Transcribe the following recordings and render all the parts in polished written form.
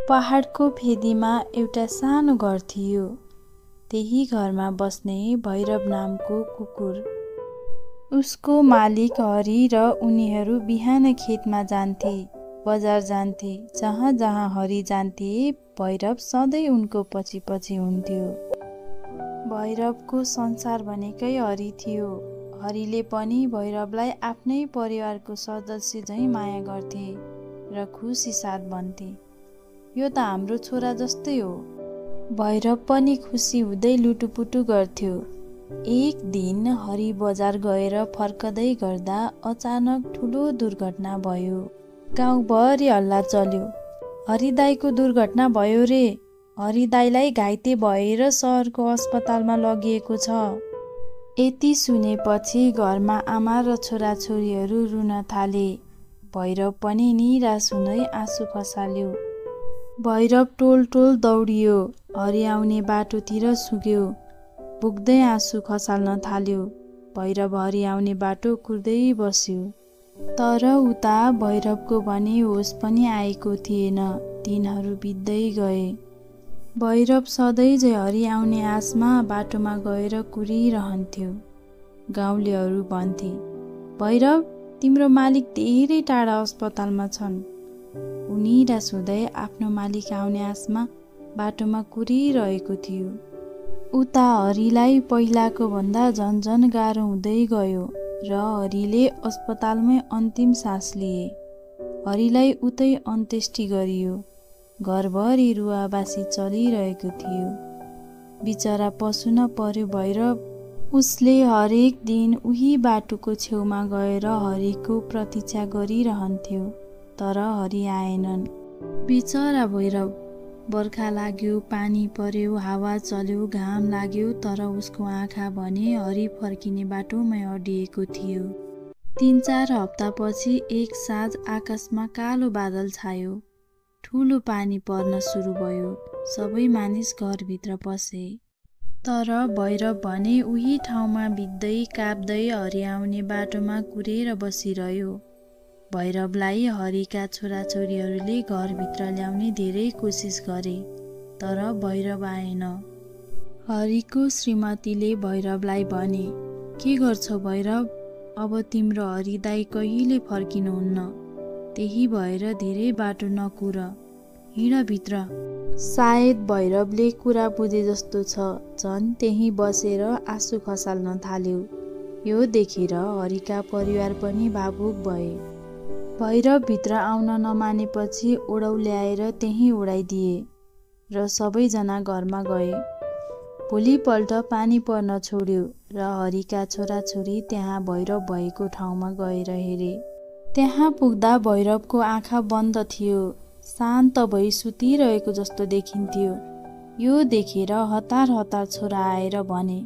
पहाडको फेदीमा एउटा सानो घर थियो। त्यही घरमा बस्ने भैरव नामको कुकुर। उसको मालिक हरि र उनीहरू बिहान खेतमा जान्थे, बजार जान्थे। जहाँ जहाँ हरि जान्थे, भैरव सधैँ उनको पछि पछि हुन्थ्यो। भैरवको संसार भनेकै हरि थियो। हरिले पनि भैरवलाई आफ्नै परिवारको सदस्य झैँ माया गर्थे र खुसी साथ भन्थे, यो त हाम्रो छोरा जस्तै हो। भैरव पनि खुसी हुँदै लुटुपुटु गर्थ्यो। एक दिन हरि बजार गएर फर्कदै गर्दा अचानक ठुलो दुर्घटना भयो। गाउँभरि हल्ला चल्यो, हरि दाइको दुर्घटना भयो रे, हरि दाइलाई घाइते भएर सहरको अस्पतालमा लगिएको छ। यति सुनेपछि घरमा आमा र छोराछोरीहरू रुन थाले। भैरव पनि निराश हुँदै आँसु खसाल्यो। भैरव टोल टोल दौडियो, हरि आउने बाटोतिर सुग्यो। भुक्दै आँसु खसाल्न थाल्यो। भैरव हरि आउने बाटो कुर्दै बस्यो। तर उता भैरवको भने होस पनि आएको थिएन। दिनहरू बित्दै गए। भैरव सधैँझै हरि आउने आशमा बाटोमा गएर कुरिरहन्थ्यो। गाउँलेहरू भन्थे, भैरव, तिम्रो मालिक धेरै टाढा अस्पतालमा छन्। ऊ निराश हुँदै आफ्नो मालिक आउने आशमा बाटोमा कुरिरहेको थियो। उता हरिलाई पहिलाको भन्दा झन गाह्रो हुँदै गयो र हरिले अस्पतालमै अन्तिम सास लिए। हरिलाई उतै अन्त्येष्टि गरियो। घरभरि रुवाबासी चलिरहेको थियो। बिचरा पशु न पर्यो भैरव। उसले हरेक दिन उही बाटोको छेउमा गएर हरिको प्रतीक्षा गरिरहन्थ्यो। तर हरि आएनन्। बिचरा भैरव। बर्खा लाग्यो, पानी पर्यो, हावा चल्यो, घाम लाग्यो, तर उसको आँखा भने हरि फर्किने बाटोमै अडिएको थियो। 3-4 हप्तापछि एक साँझ आकाशमा कालो बादल छायो। ठुलो पानी पर्न सुरु भयो। सबै मानिस घरभित्र पसे। तर भैरव भने उही ठाउँमा भिज्दै काप्दै हरि आउने बाटोमा कुरेर बसिरह्यो। भैरवलाई हरिका छोराछोरीहरूले घरभित्र ल्याउने धेरै कोसिस गरे, तर भैरव आएन। हरिको श्रीमतीले भैरवलाई भने, के गर्छौ भैरव, अब तिम्रो हरि दाइ कहिले फर्किनुहुन्न। त्यही भएर धेरै बाटो नकुर, हिँड भित्र। सायद भैरवले कुरा बुझे जस्तो छ। झन् त्यही बसेर आँसु खसाल्न थाल्यो। यो देखेर हरिका परिवार पनि भावुक भए। भैरव भित्र आउन नमानेपछि ओडौ ल्याएर त्यही उडाइदिए र सबैजना घरमा गए। भोलिपल्ट पानी पर्न छोड्यो र हरिका छोराछोरी त्यहाँ भैरव भएको ठाउँमा गएर हेरे। त्यहाँ पुग्दा भैरवको आँखा बन्द थियो। शान्त भई सुतिरहेको जस्तो देखिन्थ्यो। यो देखेर हतार हतार छोरा आएर भने,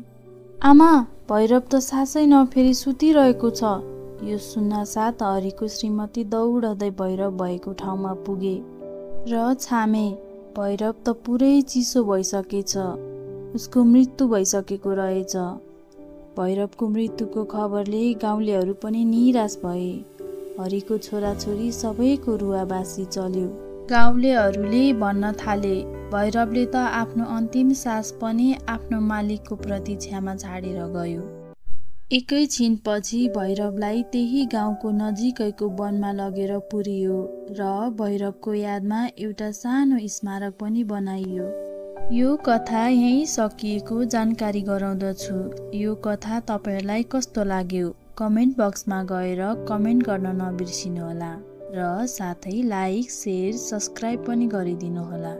आमा, भैरव त सासै नफेरी सुतिरहेको छ। यो सुन्नासाथ हरिको श्रीमती दौडदै भैरव भएको ठाउँमा पुगे र छामे, भैरव त पुरै चिसो भइसकेछ। उसको मृत्यु भइसकेको रहेछ। भैरवको मृत्युको खबरले गाउँलेहरू पनि निराश भए। हरिको छोराछोरी सबैको रुवाबासी चल्यो। गाउँलेहरूले भन्न थाले, भैरवले त आफ्नो अन्तिम सास पनि आफ्नो मालिकको प्रतीक्षामा छाडेर गयो। एकैछिनपछि भैरवलाई त्यही गाउँको नजिकैको वनमा लगेर पुर्यो र भैरवको यादमा एउटा सानो स्मारक पनि बनाइयो। यो कथा यहीँ सकिएको जानकारी गराउँदछु। यो कथा तपाईहरूलाई कस्तो लाग्यो कमेन्ट बक्समा गएर कमेन्ट गर्न नबिर्सिनुहोला र साथै लाइक, शेयर, सब्स्क्राइब पनि गरिदिनुहोला।